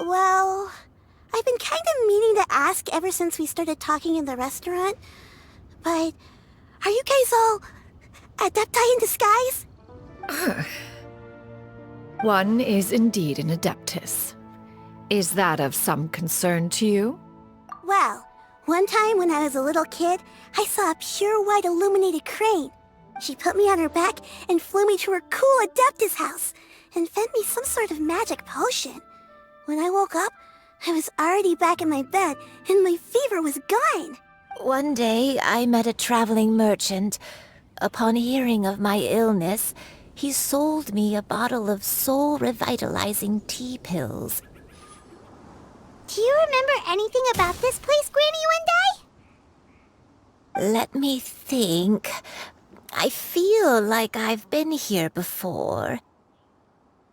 Well, I've been kind of meaning to ask ever since we started talking in the restaurant, but are you guys all adepti in disguise? One is indeed an adeptus. Is that of some concern to you? Well, one time when I was a little kid, I saw a pure white illuminated crane. She put me on her back and flew me to her cool adeptus house and fed me some sort of magic potion. When I woke up, I was already back in my bed and my fever was gone. One day, I met a traveling merchant. Upon hearing of my illness, he sold me a bottle of soul-revitalizing tea pills. Do you remember anything about this place, Granny One Day? Let me think. I feel like I've been here before.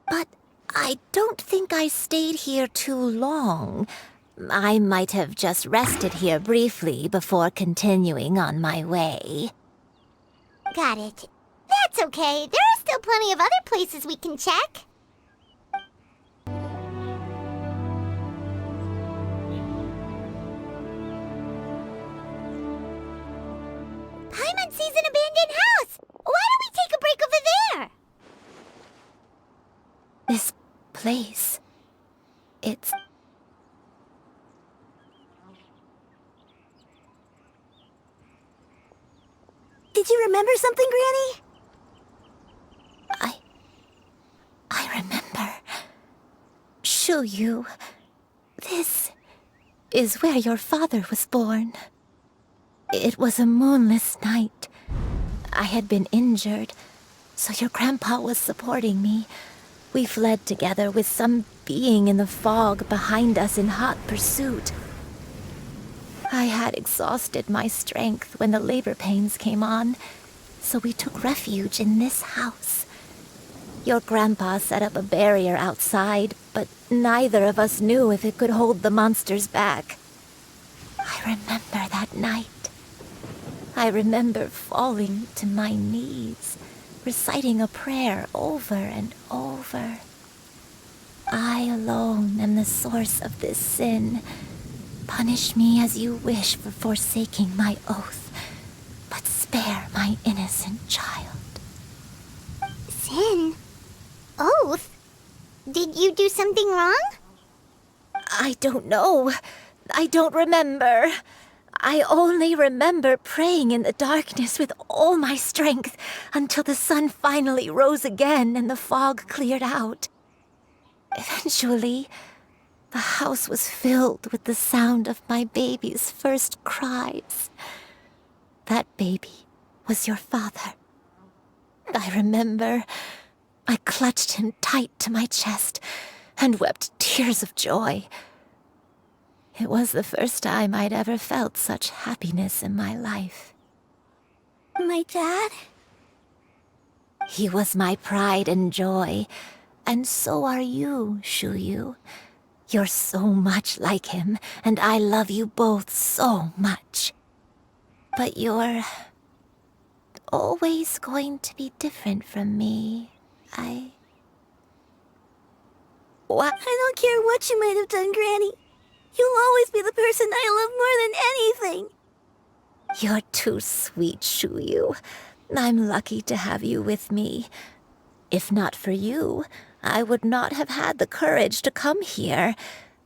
But I don't think I stayed here too long. I might have just rested here briefly before continuing on my way. Got it. That's okay. There are still plenty of other places we can check. Paimon sees an abandoned house. Why don't we take a break over there? This place... it's... Did you remember something, Granny? I remember. Xianyun. This is where your father was born. It was a moonless night. I had been injured, so your grandpa was supporting me. We fled together with some being in the fog behind us in hot pursuit. I had exhausted my strength when the labor pains came on, so we took refuge in this house. Your grandpa set up a barrier outside, but neither of us knew if it could hold the monsters back. I remember that night. I remember falling to my knees, reciting a prayer over and over. I alone am the source of this sin. Punish me as you wish for forsaking my oath, but spare my innocent child. Sin? Oath? Did you do something wrong? I don't know. I don't remember. I only remember praying in the darkness with all my strength until the sun finally rose again and the fog cleared out. Eventually, the house was filled with the sound of my baby's first cries. That baby was your father. I remember I clutched him tight to my chest and wept tears of joy. It was the first time I'd ever felt such happiness in my life. My dad? He was my pride and joy, and so are you, Xianyun. You're so much like him, and I love you both so much. But you're always going to be different from me. What? I don't care what you might have done, Granny. You'll always be the person I love more than anything. You're too sweet, Xianyun. I'm lucky to have you with me. If not for you, I would not have had the courage to come here,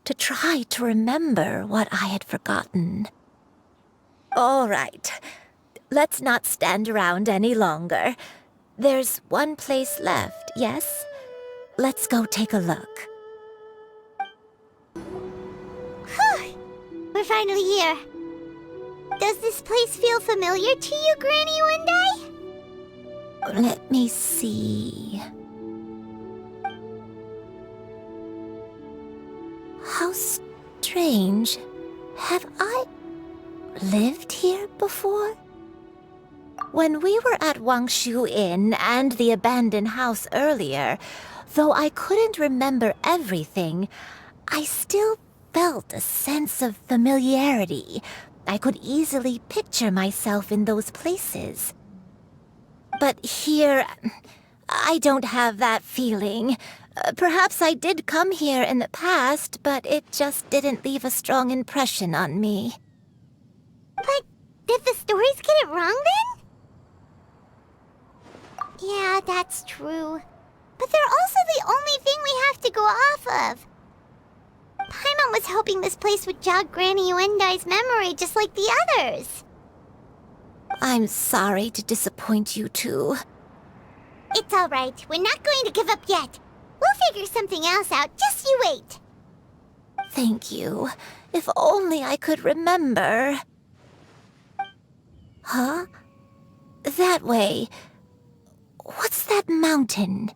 to try to remember what I had forgotten. All right, let's not stand around any longer. There's one place left, yes? Let's go take a look. We're finally here. Does this place feel familiar to you, Granny One Day? Let me see. How strange. Have I lived here before? When we were at Wangshu Inn and the abandoned house earlier, though I couldn't remember everything, I still felt a sense of familiarity. I could easily picture myself in those places. But here, I don't have that feeling. Perhaps I did come here in the past, but it just didn't leave a strong impression on me. But did the stories get it wrong then? Yeah, that's true. But they're also the only thing we have to go off of. Paimon was hoping this place would jog Granny Uendai's memory just like the others. I'm sorry to disappoint you too. It's alright. We're not going to give up yet. We'll figure something else out. Just you wait. Thank you. If only I could remember. Huh? That way. What's that mountain?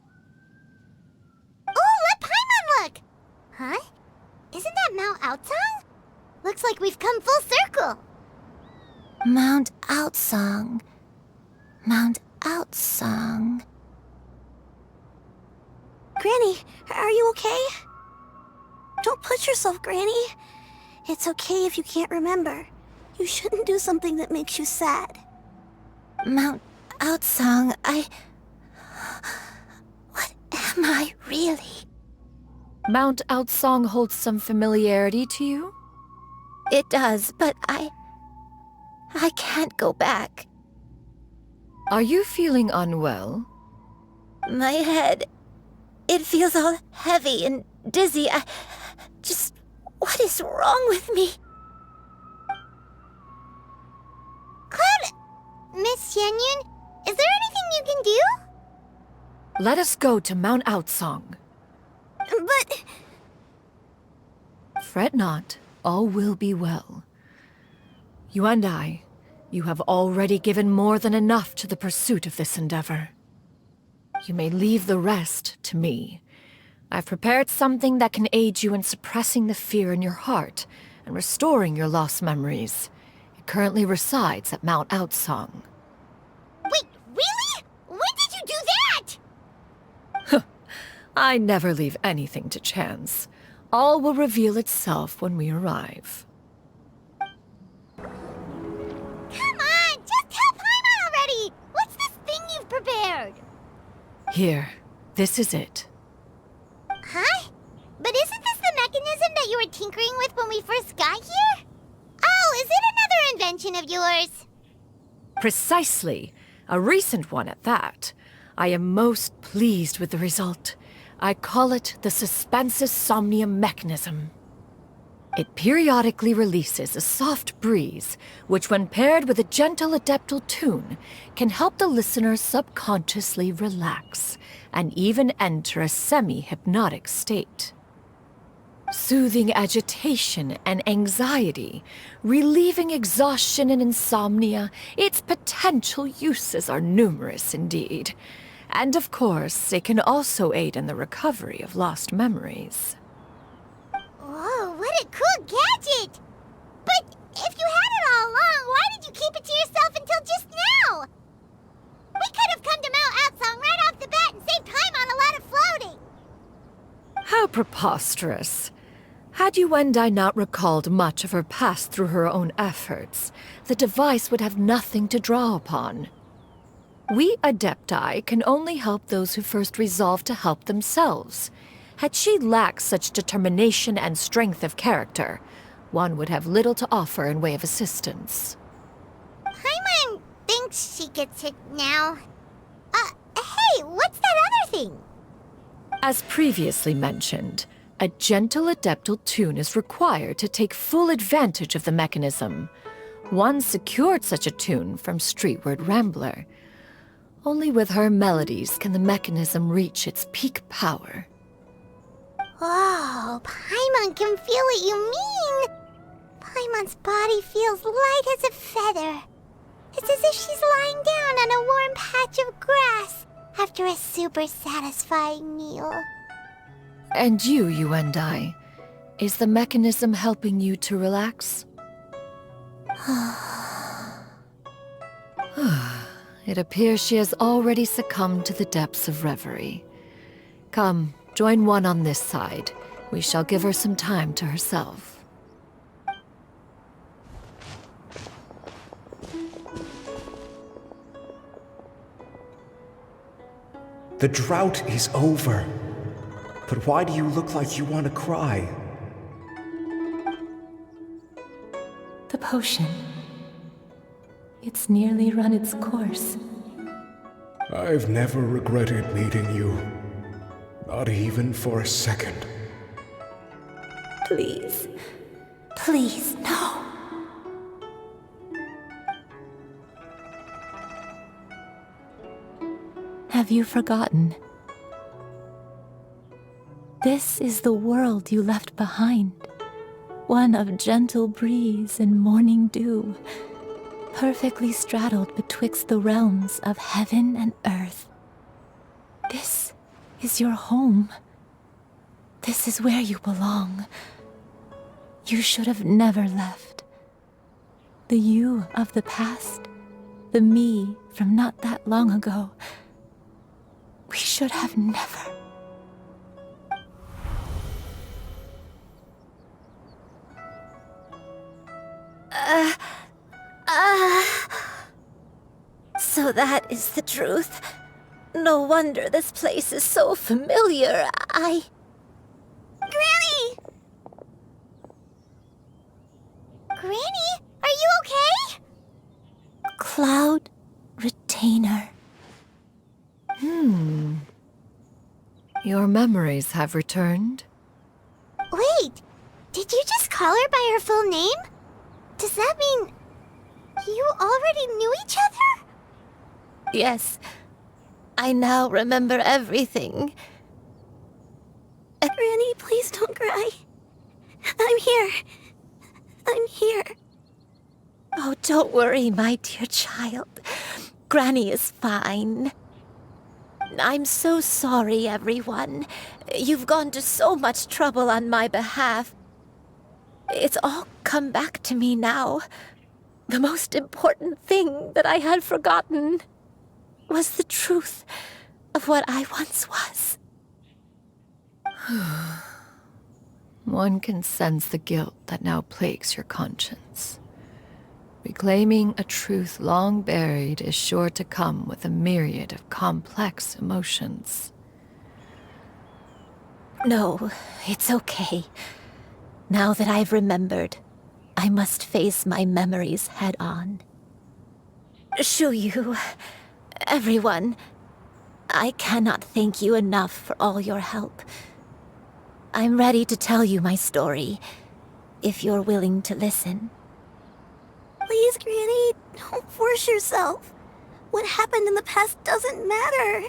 Oh, let Paimon look! Huh? Isn't that Mount Outsong? Looks like we've come full circle. Mount Outsong. Mount Outsong. Granny, are you okay? Don't push yourself, Granny. It's okay if you can't remember. You shouldn't do something that makes you sad. Mount Outsong, What am I really? Mount Outsong holds some familiarity to you? It does, but I can't go back. Are you feeling unwell? My head, it feels all heavy and dizzy. What is wrong with me? Cloud, Miss Xianyun, is there anything you can do? Let us go to Mount Outsong. But... Fret not, all will be well. You and I, you have already given more than enough to the pursuit of this endeavor. You may leave the rest to me. I've prepared something that can aid you in suppressing the fear in your heart and restoring your lost memories. It currently resides at Mount Outsong. Wait, really? When did you do that? I never leave anything to chance. All will reveal itself when we arrive. Come on, just tell Paimon already! What's this thing you've prepared? Here, this is it. Huh? But isn't this the mechanism that you were tinkering with when we first got here? Oh, is it another invention of yours? Precisely. A recent one at that. I am most pleased with the result. I call it the Suspensus Somnium mechanism. It periodically releases a soft breeze, which when paired with a gentle adeptal tune, can help the listener subconsciously relax and even enter a semi-hypnotic state. Soothing agitation and anxiety, relieving exhaustion and insomnia, its potential uses are numerous indeed. And of course, it can also aid in the recovery of lost memories. Whoa, what a cool gadget! But if you had it all along, why did you keep it to yourself until just now? We could have come to Mount Outsong right off the bat and saved Paimon a lot of floating! How preposterous. Had Uendai not recalled much of her past through her own efforts, the device would have nothing to draw upon. We Adepti can only help those who first resolve to help themselves. Had she lacked such determination and strength of character, one would have little to offer in way of assistance. Paimon thinks she gets it now. Hey, what's that other thing? As previously mentioned, a gentle adeptal tune is required to take full advantage of the mechanism. One secured such a tune from Streetward Rambler. Only with her melodies can the mechanism reach its peak power. Whoa, Paimon can feel what you mean. Paimon's body feels light as a feather. It's as if she's lying down on a warm patch of grass after a super satisfying meal. And you, Uendai, is the mechanism helping you to relax? It appears she has already succumbed to the depths of reverie. Come, join one on this side. We shall give her some time to herself. The drought is over. But why do you look like you want to cry? The potion. It's nearly run its course. I've never regretted meeting you. Not even for a second. Please. Please, no. Have you forgotten? This is the world you left behind. One of gentle breeze and morning dew, perfectly straddled betwixt the realms of heaven and earth. This is your home. This is where you belong. You should have never left. The you of the past, the me from not that long ago. We should have never. So that is the truth. No wonder this place is so familiar. Granny! Granny, are you okay? Cloud Retainer. Your memories have returned? Wait, did you just call her by her full name? Does that mean you already knew each other? Yes, I now remember everything. Granny, please don't cry. I'm here. I'm here. Oh, don't worry, my dear child. Granny is fine. I'm so sorry, everyone. You've gone to so much trouble on my behalf. It's all come back to me now. The most important thing that I had forgotten was the truth of what I once was. One can sense the guilt that now plagues your conscience. Reclaiming a truth long buried is sure to come with a myriad of complex emotions. No, it's okay. Now that I've remembered, I must face my memories head on. Shuyu, everyone, I cannot thank you enough for all your help. I'm ready to tell you my story, if you're willing to listen. Please, Granny, don't force yourself. What happened in the past doesn't matter.